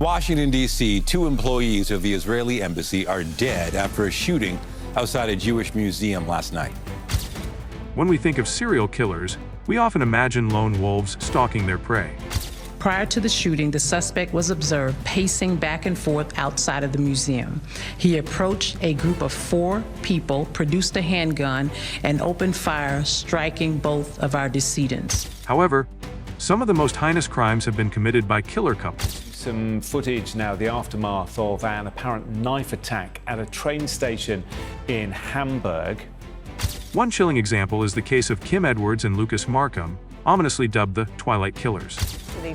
Washington, D.C., two employees of the Israeli embassy are dead after a shooting outside a Jewish museum last night. When we think of serial killers, we often imagine lone wolves stalking their prey. Prior to the shooting, the suspect was observed pacing back and forth outside of the museum. He approached a group of 4 people, produced a handgun, and opened fire, striking both of our decedents. However, some of the most heinous crimes have been committed by killer couples. Some footage now, the aftermath of an apparent knife attack at a train station in Hamburg. One chilling example is the case of Kim Edwards and Lucas Markham, ominously dubbed the Twilight Killers.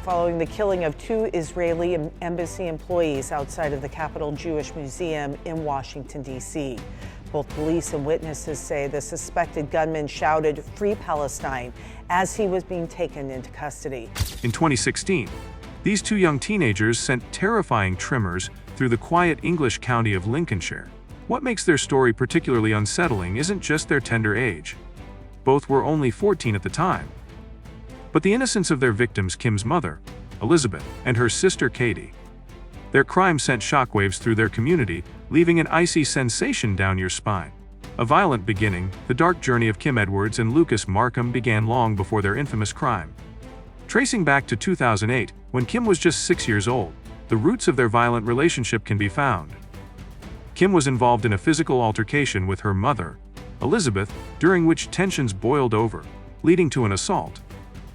Following the killing of 2 Israeli embassy employees outside of the Capitol Jewish Museum in Washington, D.C. Both police and witnesses say the suspected gunman shouted "Free Palestine" as he was being taken into custody. In 2016, these 2 young teenagers sent terrifying tremors through the quiet English county of Lincolnshire. What makes their story particularly unsettling isn't just their tender age. Both were only 14 at the time, but the innocence of their victims, Kim's mother, Elizabeth, and her sister, Katie. Their crime sent shockwaves through their community, leaving an icy sensation down your spine. A violent beginning, the dark journey of Kim Edwards and Lucas Markham began long before their infamous crime. Tracing back to 2008, when Kim was just 6 years old, the roots of their violent relationship can be found. Kim was involved in a physical altercation with her mother, Elizabeth, during which tensions boiled over, leading to an assault.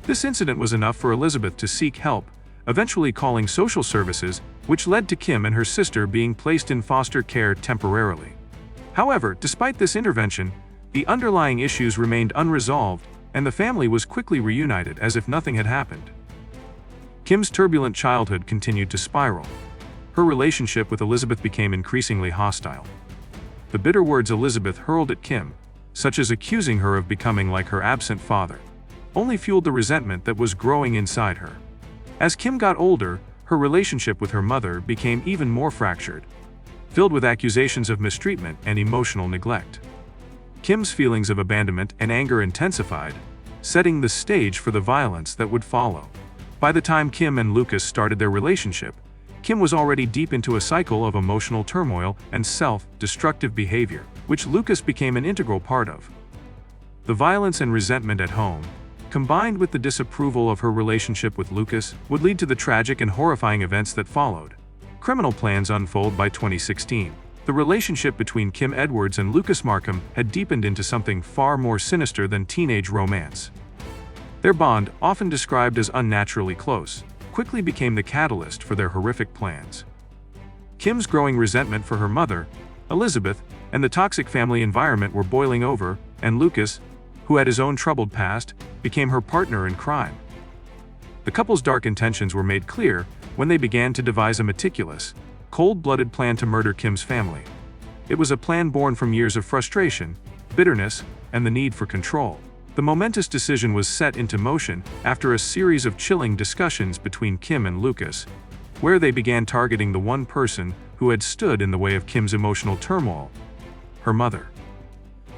This incident was enough for Elizabeth to seek help, eventually calling social services, which led to Kim and her sister being placed in foster care temporarily. However, despite this intervention, the underlying issues remained unresolved, and the family was quickly reunited as if nothing had happened. Kim's turbulent childhood continued to spiral. Her relationship with Elizabeth became increasingly hostile. The bitter words Elizabeth hurled at Kim, such as accusing her of becoming like her absent father, only fueled the resentment that was growing inside her. As Kim got older, her relationship with her mother became even more fractured, filled with accusations of mistreatment and emotional neglect. Kim's feelings of abandonment and anger intensified, setting the stage for the violence that would follow. By the time Kim and Lucas started their relationship, Kim was already deep into a cycle of emotional turmoil and self-destructive behavior, which Lucas became an integral part of. The violence and resentment at home, combined with the disapproval of her relationship with Lucas, would lead to the tragic and horrifying events that followed. Criminal plans unfold by 2016. The relationship between Kim Edwards and Lucas Markham had deepened into something far more sinister than teenage romance. Their bond, often described as unnaturally close, quickly became the catalyst for their horrific plans. Kim's growing resentment for her mother, Elizabeth, and the toxic family environment were boiling over, and Lucas, who had his own troubled past, became her partner in crime. The couple's dark intentions were made clear when they began to devise a meticulous, cold-blooded plan to murder Kim's family. It was a plan born from years of frustration, bitterness, and the need for control. The momentous decision was set into motion after a series of chilling discussions between Kim and Lucas, where they began targeting the one person who had stood in the way of Kim's emotional turmoil: her mother.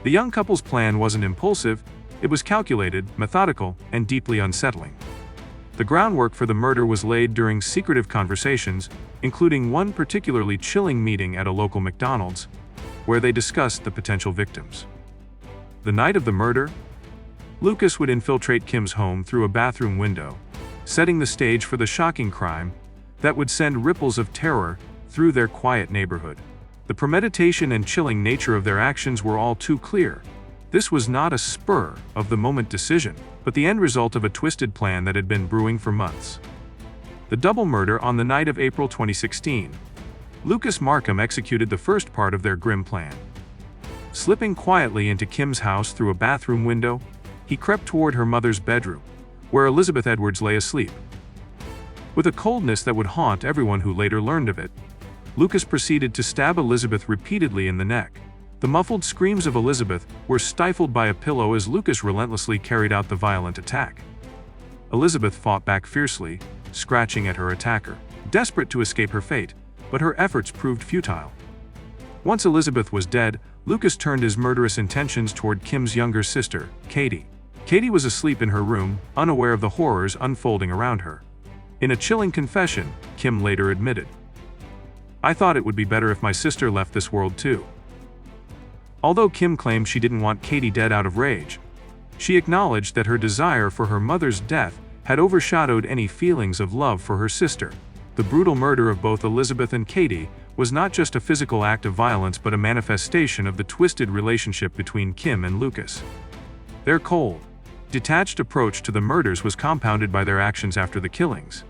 The young couple's plan wasn't impulsive, it was calculated, methodical, and deeply unsettling. The groundwork for the murder was laid during secretive conversations, including one particularly chilling meeting at a local McDonald's, where they discussed the potential victims. The night of the murder, Lucas would infiltrate Kim's home through a bathroom window, setting the stage for the shocking crime that would send ripples of terror through their quiet neighborhood. The premeditation and chilling nature of their actions were all too clear. This was not a spur-of-the-moment decision, but the end result of a twisted plan that had been brewing for months. The double murder on the night of April 2016. Lucas Markham executed the first part of their grim plan. Slipping quietly into Kim's house through a bathroom window, he crept toward her mother's bedroom, where Elizabeth Edwards lay asleep. With a coldness that would haunt everyone who later learned of it, Lucas proceeded to stab Elizabeth repeatedly in the neck. The muffled screams of Elizabeth were stifled by a pillow as Lucas relentlessly carried out the violent attack. Elizabeth fought back fiercely, scratching at her attacker, desperate to escape her fate, but her efforts proved futile. Once Elizabeth was dead, Lucas turned his murderous intentions toward Kim's younger sister, Katie. Katie was asleep in her room, unaware of the horrors unfolding around her. In a chilling confession, Kim later admitted, "I thought it would be better if my sister left this world too." Although Kim claimed she didn't want Katie dead out of rage, she acknowledged that her desire for her mother's death had overshadowed any feelings of love for her sister. The brutal murder of both Elizabeth and Katie was not just a physical act of violence but a manifestation of the twisted relationship between Kim and Lucas. Their cold, detached approach to the murders was compounded by their actions after the killings,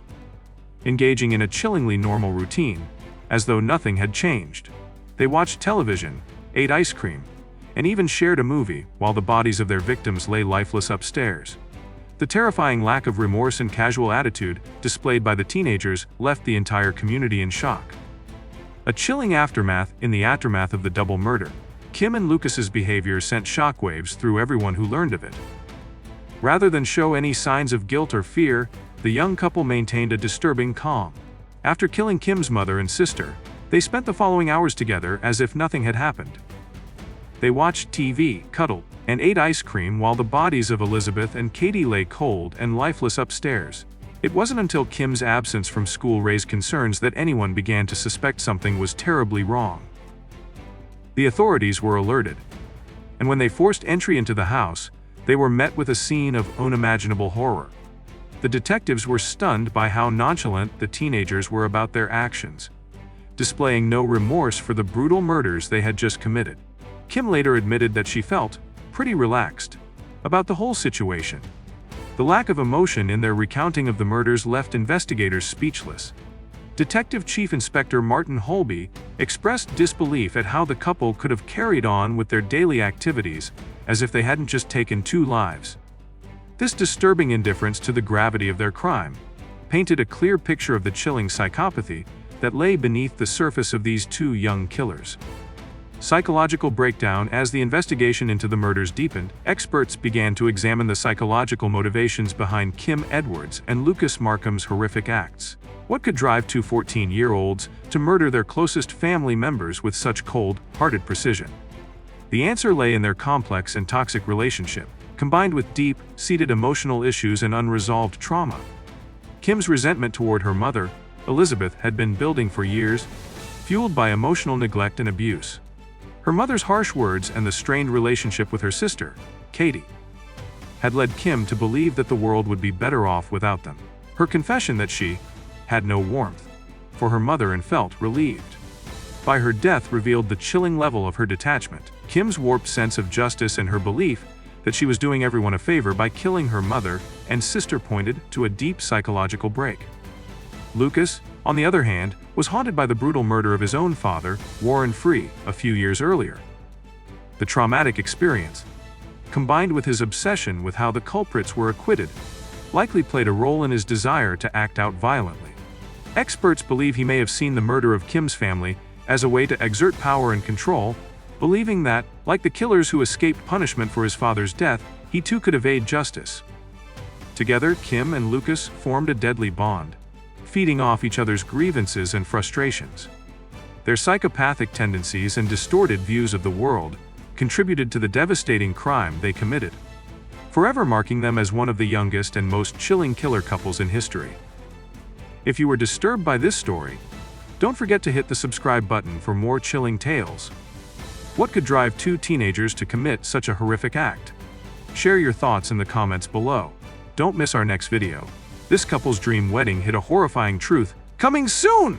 engaging in a chillingly normal routine, as though nothing had changed. They watched television, ate ice cream, and even shared a movie while the bodies of their victims lay lifeless upstairs. The terrifying lack of remorse and casual attitude displayed by the teenagers left the entire community in shock. A chilling aftermath in the aftermath of the double murder. Kim and Lucas's behavior sent shockwaves through everyone who learned of it. Rather than show any signs of guilt or fear, the young couple maintained a disturbing calm. After killing Kim's mother and sister, they spent the following hours together as if nothing had happened. They watched TV, cuddled, and ate ice cream while the bodies of Elizabeth and Katie lay cold and lifeless upstairs. It wasn't until Kim's absence from school raised concerns that anyone began to suspect something was terribly wrong. The authorities were alerted, and when they forced entry into the house, they were met with a scene of unimaginable horror. The detectives were stunned by how nonchalant the teenagers were about their actions, displaying no remorse for the brutal murders they had just committed. Kim later admitted that she felt pretty relaxed about the whole situation. The lack of emotion in their recounting of the murders left investigators speechless. Detective Chief Inspector Martin Holby expressed disbelief at how the couple could have carried on with their daily activities as if they hadn't just taken 2 lives. This disturbing indifference to the gravity of their crime painted a clear picture of the chilling psychopathy that lay beneath the surface of these 2 young killers. Psychological breakdown. As the investigation into the murders deepened, experts began to examine the psychological motivations behind Kim Edwards and Lucas Markham's horrific acts. What could drive 2 14-year-olds to murder their closest family members with such cold-hearted precision? The answer lay in their complex and toxic relationship, combined with deep-seated emotional issues and unresolved trauma. Kim's resentment toward her mother, Elizabeth, had been building for years, fueled by emotional neglect and abuse. Her mother's harsh words and the strained relationship with her sister, Katie, had led Kim to believe that the world would be better off without them. Her confession that she had no warmth for her mother and felt relieved by her death revealed the chilling level of her detachment. Kim's warped sense of justice and her belief that she was doing everyone a favor by killing her mother and sister pointed to a deep psychological break. Lucas, on the other hand, was haunted by the brutal murder of his own father, Warren Free, a few years earlier. The traumatic experience, combined with his obsession with how the culprits were acquitted, likely played a role in his desire to act out violently. Experts believe he may have seen the murder of Kim's family as a way to exert power and control, believing that, like the killers who escaped punishment for his father's death, he too could evade justice. Together, Kim and Lucas formed a deadly bond, feeding off each other's grievances and frustrations. Their psychopathic tendencies and distorted views of the world contributed to the devastating crime they committed, forever marking them as one of the youngest and most chilling killer couples in history. If you were disturbed by this story, don't forget to hit the subscribe button for more chilling tales. What could drive 2 teenagers to commit such a horrific act? Share your thoughts in the comments below. Don't miss our next video. This couple's dream wedding hid a horrifying truth, coming soon!